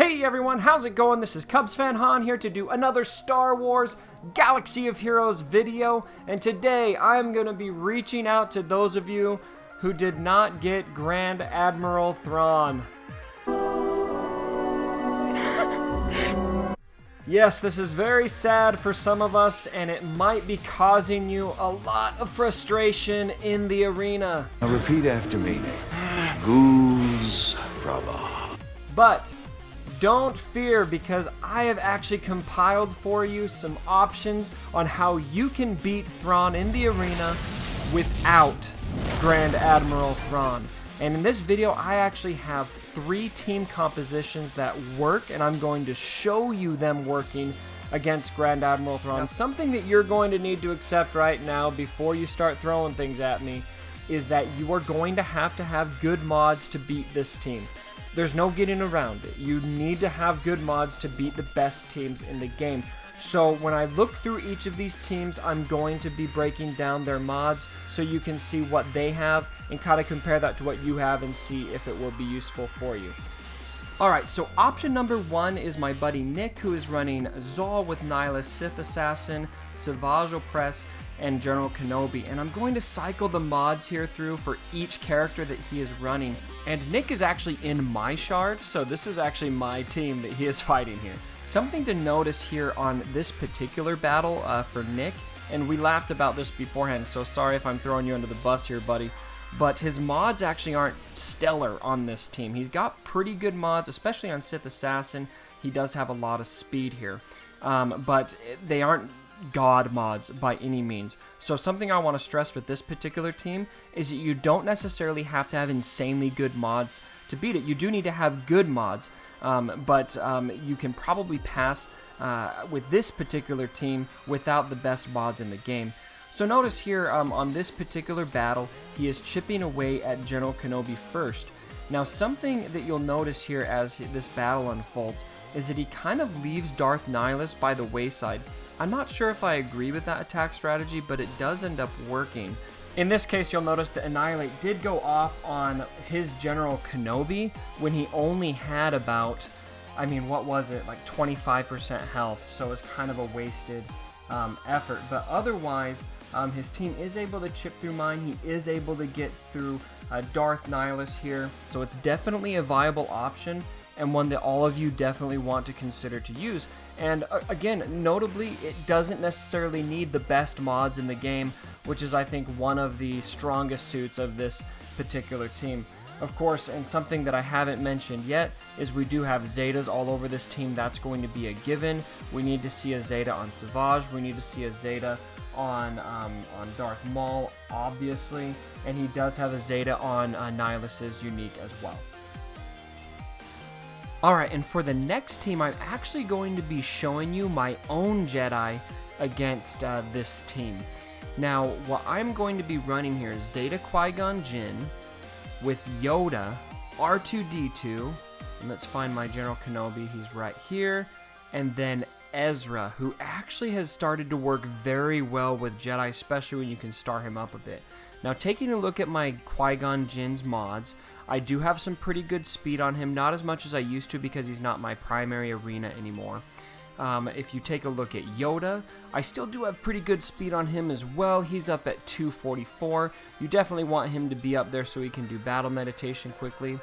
Hey everyone, how's it going? This is Cubs fan Han here to do another Star Wars Galaxy of Heroes video, and today I'm going to be reaching out to those of you who did not get Grand Admiral Thrawn. Yes, this is very sad for some of us, and it might be causing you a lot of frustration in the arena. Now repeat after me. Goose fraba. But don't fear, because I have actually compiled for you some options on how you can beat Thrawn in the arena without Grand Admiral Thrawn. And in this video, I actually have 3 team compositions that work, and I'm going to show you them working against Grand Admiral Thrawn. Now, something that you're going to need to accept right now before you start throwing things at me is that you are going to have good mods to beat this team. There's no getting around it. You need to have good mods to beat the best teams in the game. So when I look through each of these teams, I'm going to be breaking down their mods so you can see what they have and kind of compare that to what you have and see if it will be useful for you. Alright, so option number 1 is my buddy Nick, who is running Zol with Nihilus, Sith Assassin, SWGOH, and General Kenobi, and I'm going to cycle the mods here through for each character that he is running. And Nick is actually in my shard, so this is actually my team that he is fighting here. Something to notice here on this particular battle for Nick, and we laughed about this beforehand, so sorry if I'm throwing you under the bus here, buddy, but his mods actually aren't stellar on this team. He's got pretty good mods, especially on Sith Assassin. He does have a lot of speed here, but they aren't god mods by any means. So something I want to stress with this particular team is that you don't necessarily have to have insanely good mods to beat it. You do need to have good mods, but you can probably pass with this particular team without the best mods in the game. So notice here on this particular battle, he is chipping away at General Kenobi first. Now something that you'll notice here as this battle unfolds is that he kind of leaves Darth Nihilus by the wayside. I'm not sure if I agree with that attack strategy, but it does end up working. In this case, you'll notice that Annihilate did go off on his General Kenobi when he only had about, what was it, like 25% health, so it was kind of a wasted effort. But otherwise, his team is able to chip through mine. He is able to get through Darth Nihilus here, so it's definitely a viable option, and one that all of you definitely want to consider to use. And again, notably, it doesn't necessarily need the best mods in the game, which is, I think, one of the strongest suits of this particular team. Of course, and something that I haven't mentioned yet is we do have Zetas all over this team. That's going to be a given. We need to see a Zeta on Savage. We need to see a Zeta on Darth Maul, obviously, and he does have a Zeta on Nihilus's unique as well. Alright, and for the next team, I'm actually going to be showing you my own Jedi against this team. Now, what I'm going to be running here is Zeta Qui-Gon Jinn with Yoda, R2-D2, and let's find my General Kenobi, he's right here, and then Ezra, who actually has started to work very well with Jedi, especially when you can star him up a bit. Now, taking a look at my Qui-Gon Jinn's mods, I do have some pretty good speed on him, not as much as I used to because he's not my primary arena anymore. If you take a look at Yoda, I still do have pretty good speed on him as well. He's up at 244. You definitely want him to be up there so he can do battle meditation quickly.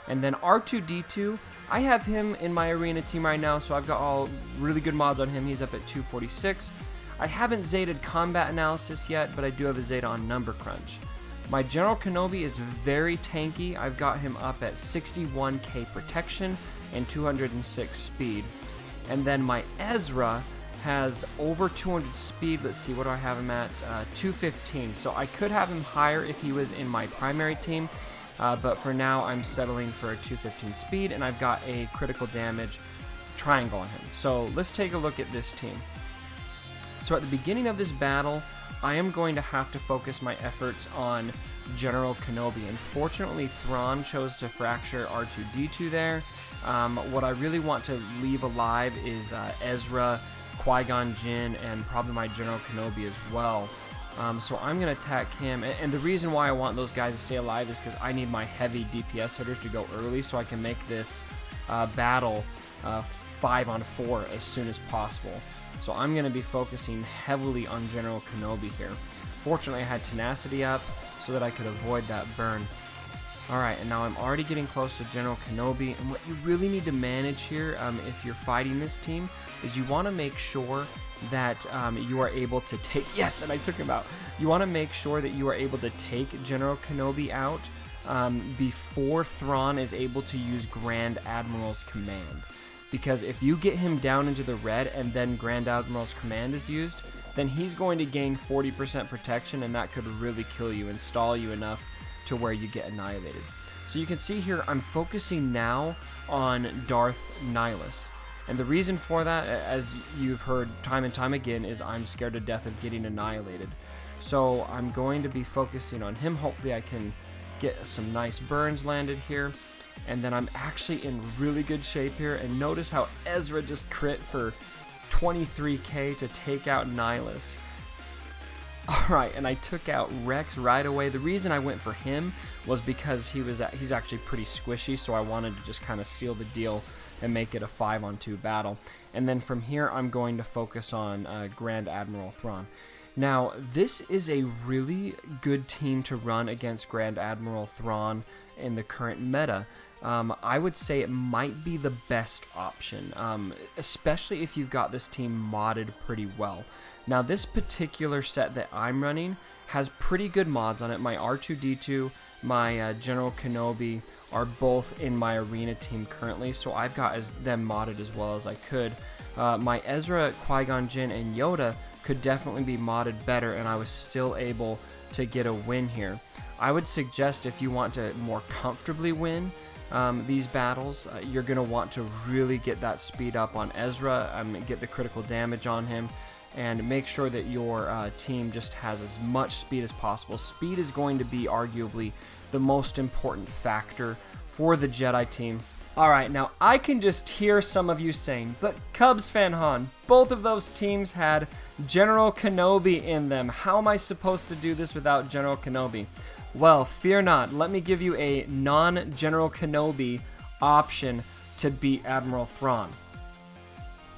And then R2-D2, I have him in my arena team right now, so I've got all really good mods on him. He's up at 246. I haven't Zetaed combat analysis yet, but I do have a Zeta on number crunch. My General Kenobi is very tanky. I've got him up at 61k protection and 206 speed. And then my Ezra has over 200 speed. Let's see, what do I have him at? 215. So I could have him higher if he was in my primary team, but for now I'm settling for a 215 speed, and I've got a critical damage triangle on him. So let's take a look at this team. So at the beginning of this battle, I am going to have to focus my efforts on General Kenobi. Unfortunately, Thrawn chose to fracture R2-D2 there. What I really want to leave alive is Ezra, Qui-Gon Jinn, and probably my General Kenobi as well. So I'm going to attack him, and the reason why I want those guys to stay alive is because I need my heavy DPS hitters to go early so I can make this battle 5-on-4 as soon as possible. So I'm going to be focusing heavily on General Kenobi here. Fortunately, I had tenacity up so that I could avoid that burn. Alright, and now I'm already getting close to General Kenobi, and what you really need to manage here, if you're fighting this team, is you want to make sure that you are able to take... Yes, and I took him out. You want to make sure that you are able to take General Kenobi out before Thrawn is able to use Grand Admiral's command. Because if you get him down into the red and then Grand Admiral's command is used, then he's going to gain 40% protection, and that could really kill you and stall you enough to where you get annihilated. So you can see here I'm focusing now on Darth Nihilus. And the reason for that, as you've heard time and time again, is I'm scared to death of getting annihilated. So I'm going to be focusing on him. Hopefully I can get some nice burns landed here. And then I'm actually in really good shape here. And notice how Ezra just crit for 23k to take out Nihilus. Alright, and I took out Rex right away. The reason I went for him was because he's actually pretty squishy, so I wanted to just kind of seal the deal and make it a 5-on-2 battle. And then from here, I'm going to focus on Grand Admiral Thrawn. Now, this is a really good team to run against Grand Admiral Thrawn in the current meta. I would say it might be the best option, especially if you've got this team modded pretty well. Now, this particular set that I'm running has pretty good mods on it. My R2-D2, my General Kenobi are both in my arena team currently, so I've got them modded as well as I could. My Ezra, Qui-Gon Jinn, and Yoda could definitely be modded better, and I was still able to get a win here. I would suggest if you want to more comfortably win these battles, you're going to want to really get that speed up on Ezra, get the critical damage on him, and make sure that your team just has as much speed as possible. Speed is going to be arguably the most important factor for the Jedi team. Alright, now I can just hear some of you saying, but Cubs fan Han, both of those teams had General Kenobi in them. How am I supposed to do this without General Kenobi? Well, fear not. Let me give you a non-General Kenobi option to beat Admiral Thrawn.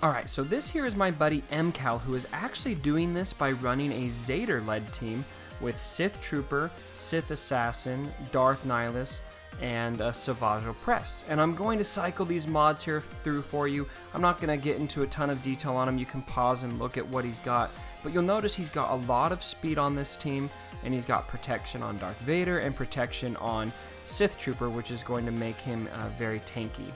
Alright, so this here is my buddy MCal, who is actually doing this by running a Vader-led team with Sith Trooper, Sith Assassin, Darth Nihilus, and SWGOH. And I'm going to cycle these mods here through for you. I'm not going to get into a ton of detail on them. You can pause and look at what he's got. But you'll notice he's got a lot of speed on this team, and he's got protection on Darth Vader and protection on Sith Trooper, which is going to make him very tanky.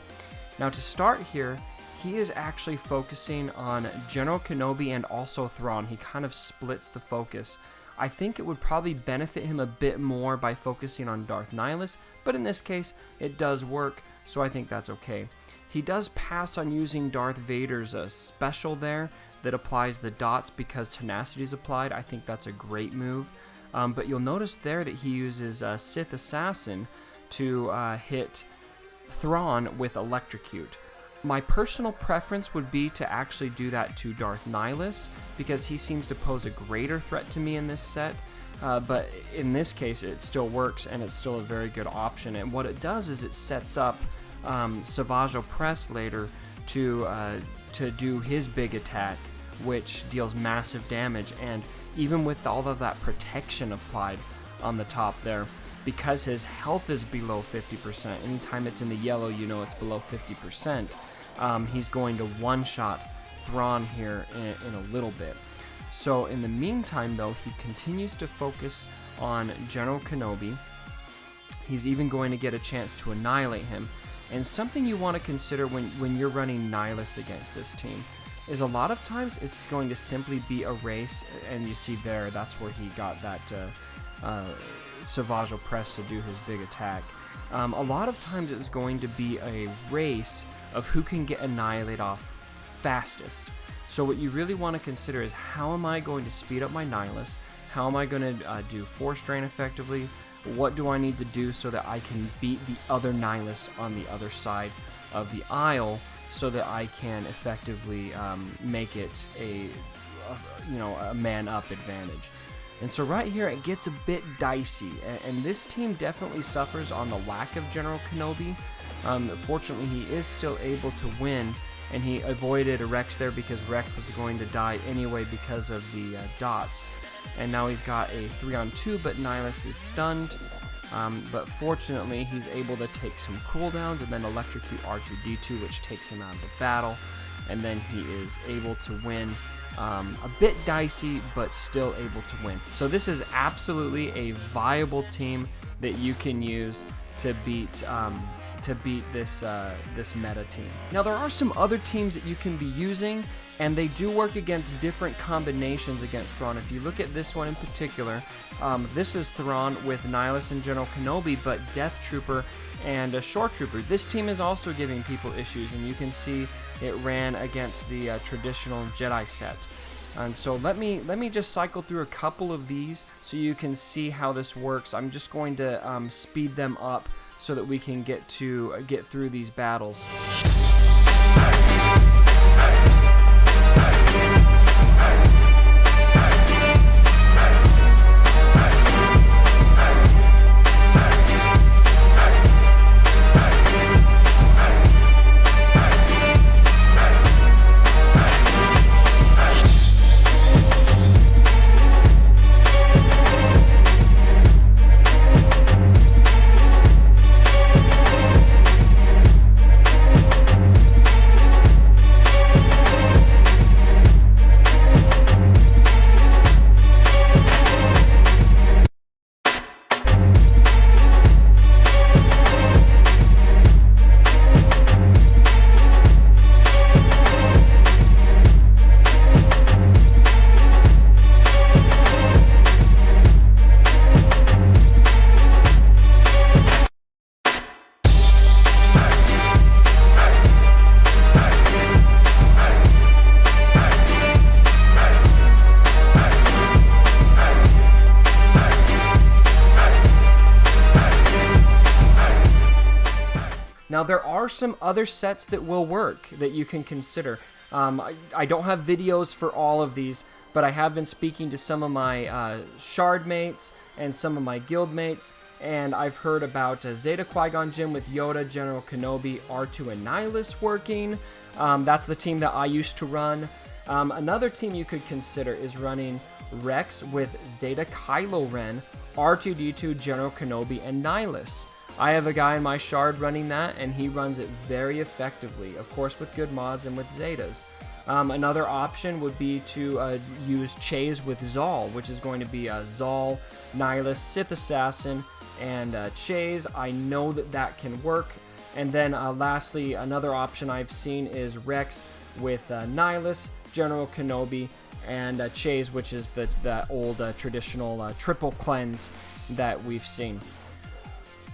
Now to start here, he is actually focusing on General Kenobi and also Thrawn. He kind of splits the focus. I think it would probably benefit him a bit more by focusing on Darth Nihilus, but in this case, it does work, so I think that's okay. He does pass on using Darth Vader's special there that applies the dots because tenacity is applied. I think that's a great move. But you'll notice there that he uses Sith Assassin to hit Thrawn with Electrocute. My personal preference would be to actually do that to Darth Nihilus because he seems to pose a greater threat to me in this set. But in this case, it still works and it's still a very good option. And what it does is it sets up SWGOH later to do his big attack, which deals massive damage. And even with all of that protection applied on the top there, because his health is below 50%, anytime it's in the yellow, you know it's below 50%, he's going to one-shot Thrawn here in a little bit. So in the meantime, though, he continues to focus on General Kenobi. He's even going to get a chance to annihilate him. And something you want to consider when you're running Nihilus against this team is a lot of times it's going to simply be a race, and you see there, that's where he got that SWGOH to do his big attack. A lot of times it's going to be a race of who can get Annihilate off fastest. So what you really want to consider is how am I going to speed up my Nihilus? How am I going to do Force Drain effectively? What do I need to do so that I can beat the other Nihilus on the other side of the aisle so that I can effectively make it a man-up advantage? And so right here it gets a bit dicey, and this team definitely suffers on the lack of General Kenobi, Fortunately, he is still able to win, and he avoided a Rex there because Rex was going to die anyway because of the dots. And now he's got a 3-on-2, but Nihilus is stunned. But fortunately, he's able to take some cooldowns and then electrocute R2-D2, which takes him out of the battle. And then he is able to win. A bit dicey, but still able to win. So this is absolutely a viable team that you can use to beat this meta team. Now there are some other teams that you can be using, and they do work against different combinations against Thrawn. If you look at this one in particular, this is Thrawn with Nihilus and General Kenobi, but Death Trooper and a Shore Trooper. This team is also giving people issues, and you can see it ran against the traditional Jedi set. And so let me just cycle through a couple of these so you can see how this works. I'm just going to speed them up so that we can get through these battles. Now there are some other sets that will work that you can consider. I don't have videos for all of these, but I have been speaking to some of my shard mates and some of my guild mates, and I've heard about Zeta Qui-Gon Jinn with Yoda, General Kenobi, R2 and Nihilus working. That's the team that I used to run. Another team you could consider is running Rex with Zeta Kylo Ren, R2-D2, General Kenobi, and Nihilus. I have a guy in my shard running that, and he runs it very effectively, of course with good mods and with Zetas. Another option would be to use Chase with Zal, which is going to be Zal, Nihilus, Sith Assassin, and Chase. I know that can work. And then lastly, another option I've seen is Rex with Nihilus, General Kenobi, and Chase, which is the old traditional triple cleanse that we've seen.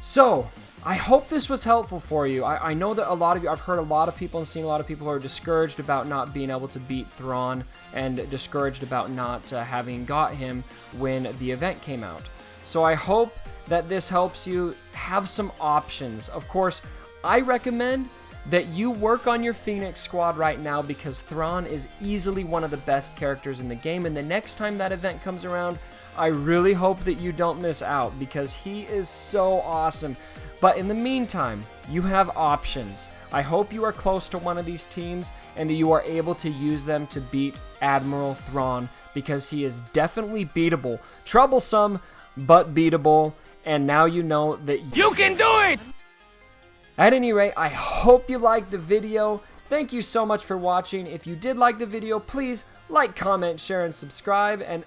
So, I hope this was helpful for you. I know that a lot of you, I've heard a lot of people and seen a lot of people who are discouraged about not being able to beat Thrawn and discouraged about not having got him when the event came out. So I hope that this helps you have some options. Of course, I recommend that you work on your Phoenix squad right now because Thrawn is easily one of the best characters in the game, and the next time that event comes around, I really hope that you don't miss out because he is so awesome. But in the meantime, you have options. I hope you are close to one of these teams and that you are able to use them to beat Admiral Thrawn because he is definitely beatable. Troublesome, but beatable. And now you know that you can do it! At any rate, I hope you liked the video. Thank you so much for watching. If you did like the video, please like, comment, share, and subscribe. And